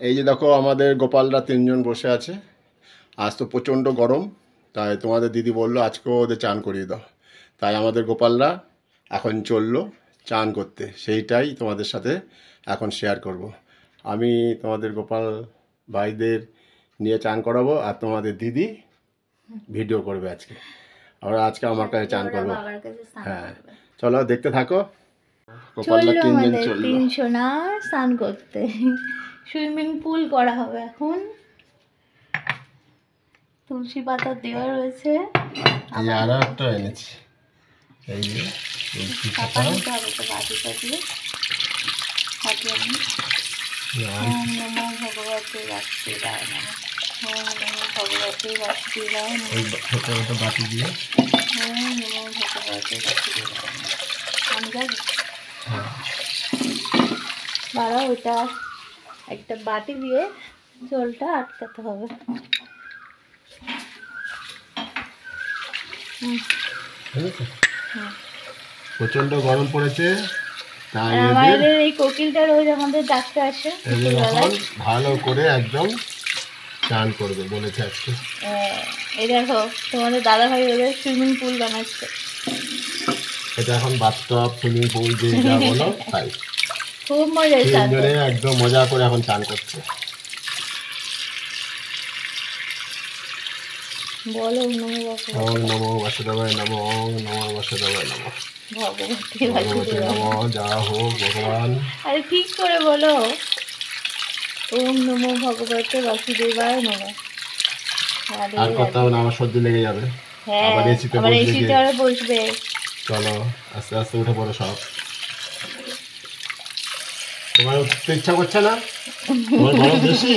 এই যে দেখো আমাদের গোপালরা তিনজন বসে আছে। আজ তো প্রচণ্ড গরম, তাই তোমাদের দিদি বললো আজকেও ওদের চান করিয়ে দাও। তাই আমাদের গোপালরা এখন চললো চান করতে, সেইটাই তোমাদের সাথে এখন শেয়ার করব। আমি তোমাদের গোপাল ভাইদের নিয়ে চান করাবো, আর তোমাদের দিদি ভিডিও করবে আজকে। আমরা আজকে আমার কাছে চান করবো। হ্যাঁ, চলো দেখতে থাকো। গোপালরা চললো তিনজন আমাদের চললো। 300 না স্নান করতে। সুইমিং পুল করা হবে এখন। তুলসী পাতা দেওয়া রয়েছে। এই যে আরো একটা এনেছি, এই যে তুলসী পাতা। নিতে হবে তো বাটিটা দিয়ে হাতে আমি ওম নমো ভগবতে বাসুদেবায় নমঃ। ওম নমো ভগবতে বাসুদেবায় নমঃ। এই ছোট ছোট বাটি দিয়ে ওম নমো ভগবতে বাসুদেবায় নমঃ। আমি যাবো বাড়া, ওইটা একটা বাটি দিয়ে জলটা আটকাতে হবে। প্রচন্ড গরম পড়েছে, তাই বাইরের এই কোকিলটা রোজ আমাদের ডাকতে আসে। এদের এখন ভালো করে একদম চান করবে বলেছে আজকে। এই দেখো তোমাদের দাদা ভাই ওদের সুইমিং পুল বানাচ্ছে। এটা এখন বাথটব সুইমিং পুল যে যা বলো তাই। খুব মজা তিনজনে একদম মজা করে এখন চান করছে। বলো ওম নমো বাসুদেবায় নমঃ। ওম নমো বাসুদেবায় নমঃ। ভগবতী ভগবতী নমঃ। যা হোক ভগবান। আরে ঠিক করে বলো। ওম নমো ভগবতে বাসুদেবায় নমঃ। আর করতে হবে না, আমার সর্দি লেগে যাবে। হ্যাঁ, আবার এসিতে বসবে। চলো আস্তে আস্তে উঠে পড়ো সব। তোমার উঠতে ইচ্ছা করছে না? তোমার গরম বেশি?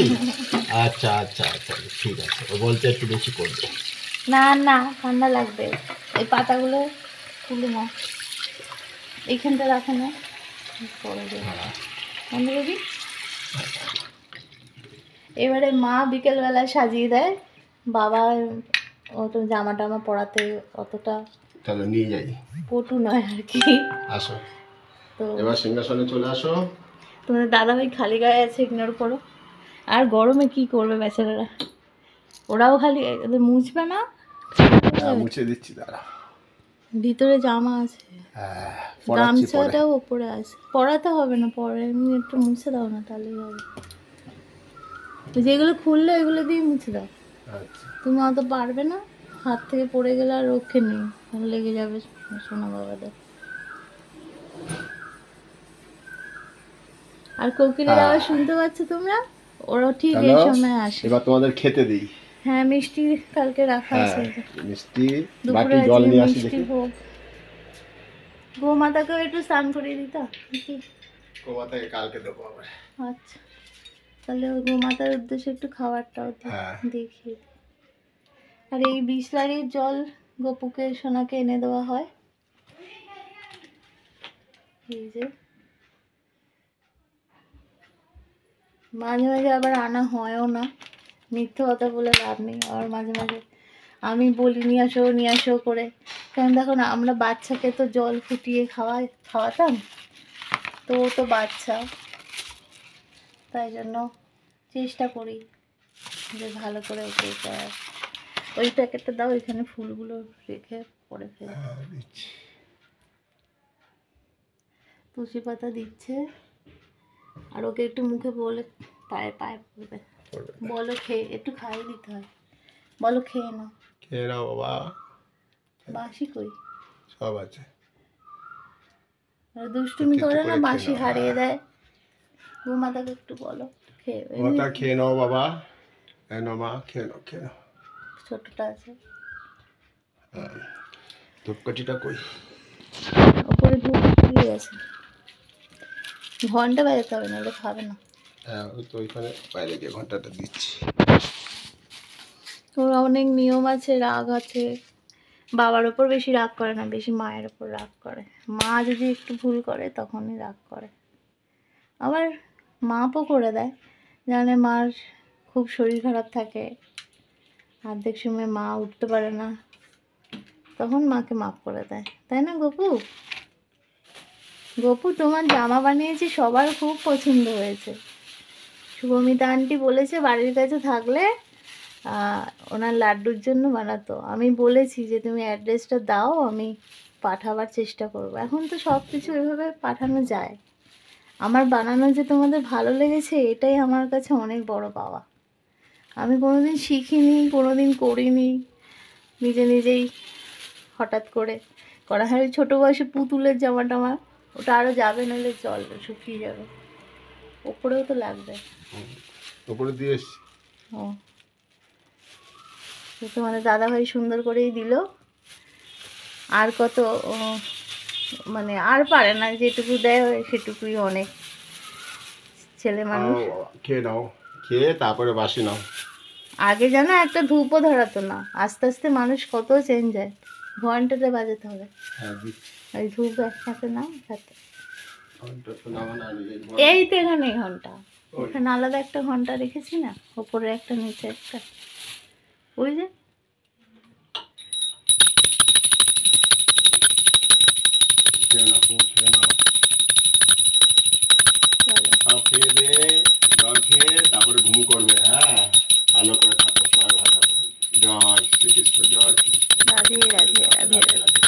আচ্ছা আচ্ছা আচ্ছা ঠিক আছে, ও বলতে একটু বেশি করবে। না না, ঠান্ডা লাগবে। এই পাতাগুলো তুলে নাও, এইখানটা রাখো না। এবারে মা বিকেলবেলা সাজিয়ে দেয়, বাবা অত জামা টামা পরাতে অতটা চলো নিয়ে যাই, পটু নয় আর কি। আসো তো এবার সিংহাসনে চলে আসো। তোমাদের দাদাভাই খালি গায়ে আছে, ইগনোর করো। আর গরমে কি করবে বেচারারা, ওরাও খালি ওদের মুছবে না। মুছে দিচ্ছি, দাঁড়া। ভিতরে জামা আছে, গামছাটাও পরে ওপরে আছে। পরাতে হবে না, পরে এমনি একটু মুছে দাও না, তাহলেই হবে। যেগুলো খুললে এগুলো দিয়ে মুছে দাও। আচ্ছা তুমি অত পারবে না, হাত থেকে পড়ে গেলে আর রক্ষে নেই, লেগে যাবে সোনা বাবাদের। আর কোকিলের আওয়াজ শুনতে পাচ্ছ তোমরা? ওরাও ঠিক এই সময় আসে। এবার তোমাদের খেতে দিই। হ্যাঁ, মিষ্টি কালকে রাখা আছে। মিষ্টি দুপুরে জল নিয়ে আসি মিষ্টি হোক। গোমাতাকেও একটু স্নান করিয়ে দিতা। গোমাতাকে কালকে দেবো আবার। আচ্ছা, তাহলে ওই গোমাতার উদ্দেশ্যে একটু খাবারটাও দেখি। আর এই বিসলারির জল গপুকে সোনাকে এনে দেওয়া হয়। এই যে মাঝে মাঝে আবার আনা হয়ও না, মিথ্যে কথা বলে লাভ নেই। আর মাঝে মাঝে আমি বলি নিয়ে আসো করে, কারণ দেখো না, আমরা বাচ্চাকে তো জল ফুটিয়ে খাওয়াতাম, তো ও তো বাচ্চা, তাই জন্য চেষ্টা করি যে ভালো করে ওকে করার। ওই প্যাকেটটা দাও, এখানে ফুলগুলো রেখে পরে ফেলে। তুলসী পাতা দিচ্ছে, আর ওকে একটু মুখে বলে পায়ে পায়ে পড়বে। বলো খেয়ে একটু খাইয়ে দিতে হয়, বলো খেয়ে নাও। খেয়ে নাও বাবা। বাসি কই? সব আছে। দুষ্টুমি করে না, বাসি হারিয়ে দেয়। গোমাতাকে একটু বলো খেয়ে নাও বাবা। মা খেয়ে নাও, খেয়ে নাও। ছোটটা আছে, ধূপকাঠিটা কই? ওপরে ধূপকাঠি আছে। ঘন্টা বাজাতে হবে, নাহলে খাবে না। হ্যাঁ, ওই তো ওইখানে বাইরে গিয়ে ঘন্টাটা দিচ্ছি। ওর অনেক নিয়ম আছে, রাগ আছে। বাবার ওপর বেশি রাগ করে না, বেশি মায়ের ওপর রাগ করে। মা যদি একটু ভুল করে তখনই রাগ করে। আবার মাপও করে দেয়, জানে মার খুব শরীর খারাপ থাকে, অর্ধেক সময় মা উঠতে পারে না, তখন মাকে মাপ করে দেয়, তাই না গপু? গপু, তোমার জামা বানিয়েছি, সবার খুব পছন্দ হয়েছে। শুভমিতা আন্টি বলেছে বাড়ির কাছে থাকলে ওনার লাড্ডুর জন্য বানাতো। আমি বলেছি যে তুমি অ্যাড্রেসটা দাও, আমি পাঠাবার চেষ্টা করব। এখন তো সব কিছু এভাবে পাঠানো যায়। আমার বানানো যে তোমাদের ভালো লেগেছে এটাই আমার কাছে অনেক বড় পাওয়া। আমি কোনোদিন শিখিনি, কোনোদিন করিনি, নিজেই হঠাৎ করে করা হয়। ছোটো বয়সে পুতুলের জামা টামা ওটা আরও যাবে, নইলে জল শুকিয়ে যাবে, ওপরেও তো লাগবে। উপরে দিয়ে এসছি। ও তো তোমাদের দাদাভাই সুন্দর করেই দিল। আর কত মানে আর পারে না, যেটুকু দেয় সেটুকুই অনেক। ছেলে মানুষ। খেয়ে নাও, খেয়ে তারপরে বাসি নাও। আগে যেন একটা ধূপও ধরাতো না, আস্তে আস্তে মানুষ কত চেঞ্জ হয়। ঘন্টাতে বাজাতে হবে, ওই ধূপ একসাথে নাও সাথে। এই তো এখানে ঘন্টা, ওখানে আলাদা একটা ঘন্টা রেখেছি না, ওপরে একটা নিচে একটা, ওই যে খেয়ে দিয়ে জল খেয়ে তারপরে ঘুম করবে। হ্যাঁ, ভালো করে থাকো, সবাই ভালো থাকো। জয় শ্রীকৃষ্ণ, জয় শ্রীকৃষ্ণ। রাধে রাধে রাধে রাধে।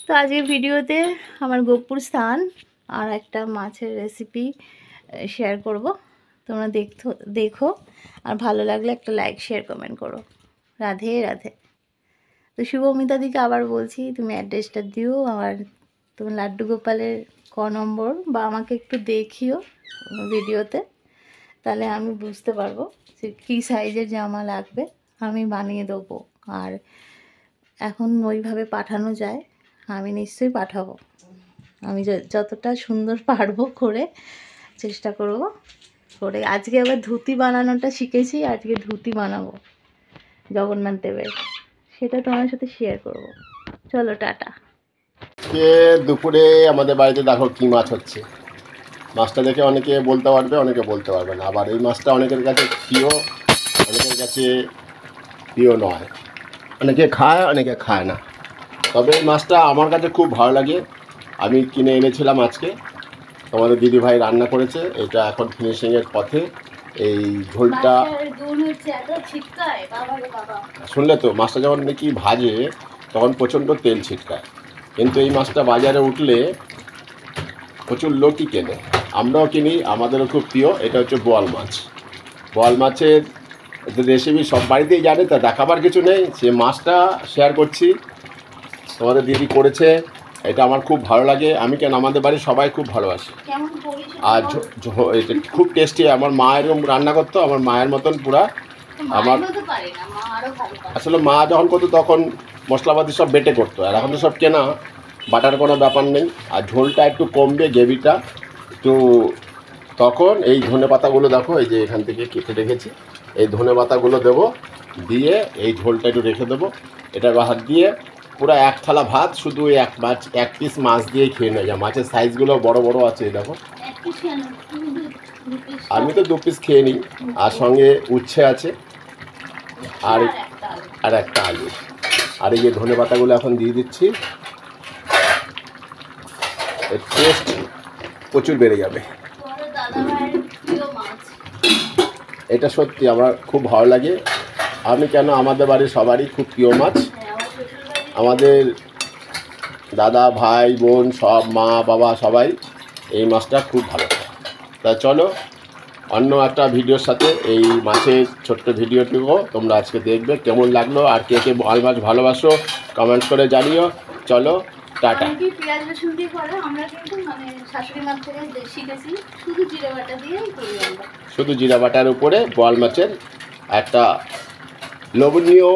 তো আজকের ভিডিওতে আমার গোপুর স্থান আর একটা মাছের রেসিপি শেয়ার করব। তোমরা দেখো, আর ভালো লাগলে একটা লাইক শেয়ার কমেন্ট করো। রাধে রাধে। তো শুভমিতাদিকে আবার বলছি, তুমি অ্যাড্রেসটা দিও, আর তুমি লাড্ডু গোপালের নম্বর বা আমাকে একটু দেখিও ভিডিওতে, তাহলে আমি বুঝতে পারবো যে কী সাইজের জামা লাগবে, আমি বানিয়ে দেবো। আর এখন ওইভাবে পাঠানো যায়, আমি নিশ্চয়ই পাঠাবো। আমি যতটা সুন্দর পারবো করে চেষ্টা করব করে। আজকে আবার ধুতি বানানোটা শিখেছি, আজকে ধুতি বানাবো জগন্নাথ দেবের, সেটা তোমার সাথে শেয়ার করব। চলো টাটা। দুপুরে আমাদের বাড়িতে দেখো কি মাছ হচ্ছে। মাছটা দেখে অনেকে বলতে পারবে, অনেকে বলতে পারবে না। আবার এই মাছটা অনেকের কাছে প্রিয়, অনেকের কাছে প্রিয় নয়। অনেকে খায়, অনেকে খায় না। তবে এই মাছটা আমার কাছে খুব ভালো লাগে। আমি কিনে এনেছিলাম আজকে, তোমাদের দিদিভাই রান্না করেছে। এটা এখন ফিনিশিংয়ের পথে। এই ঝোলটা শুনলে তো, মাছটা যখন নাকি ভাজে তখন প্রচণ্ড তেল ছিটকায়, কিন্তু এই মাছটা বাজারে উঠলে প্রচুর লোকই কেনে, আমরাও কিনি, আমাদেরও খুব প্রিয়। এটা হচ্ছে বোয়াল মাছ। বোয়াল মাছের রেসিপি সব বাড়িতেই জানে, তা দেখাবার কিছু নেই। সে মাছটা শেয়ার করছি, তোমাদের দিদি করেছে, এটা আমার খুব ভালো লাগে। আমি কেন, আমাদের বাড়ির সবাই খুব ভালোবাসে। আর এটা খুব টেস্টি। আমার মা এরকম রান্না করতো, আমার মায়ের মতন পুরা। আমার আসলে মা যখন করতো তখন মশলাপাতি সব বেটে করতো, আর এখন তো সব কেনা, বাটার কোনো ব্যাপার নেই। আর ঝোলটা একটু কমবে, গ্রেভিটা একটু। তখন এই ধনে পাতাগুলো দেখো, এই যে এখান থেকে কেটে রেখেছি, এই ধনে পাতাগুলো দেবো, দিয়ে এই ঝোলটা একটু রেখে দেবো। এটা ভাত দিয়ে পুরো এক থালা ভাত, শুধু এক পিস মাছ দিয়ে খেয়ে নেওয়া যায়। মাছের সাইজগুলো বড় বড় আছে, এই দেখো। আমি তো 2 পিস খেয়ে নিই, আর সঙ্গে উচ্ছে আছে, আর একটা আলু। আর এই যে ধনে পাতাগুলো এখন দিয়ে দিচ্ছি, এর টেস্ট প্রচুর বেড়ে যাবে। এটা সত্যি আমার খুব ভালো লাগে। আমি কেন, আমাদের বাড়ির সবারই খুব প্রিয় মাছ। আমাদের দাদা, ভাই, বোন সব, মা, বাবা সবাই এই মাছটা খুব ভালো খায়। তা চলো, অন্য একটা ভিডিওর সাথে এই মাছের ছোট্ট ভিডিওটিও তোমরা আজকে দেখবে। কেমন লাগলো আর কে কে বোয়াল মাছ ভালোবাসো কমেন্ট করে জানিও। চলো টাটা। পেঁয়াজ রসুন দিয়ে করে, আমরা কিন্তু মানে শাশুড়ি মার থেকে শিখেছি, শুধু জিরে বাটা দিয়েই করি আমরা। শুধু জিরা বাটার উপরে বোয়াল মাছের একটা লোভনীয়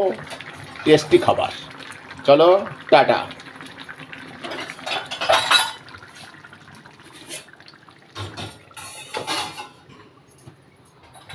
টেস্টি খাবার। চলো টাটা।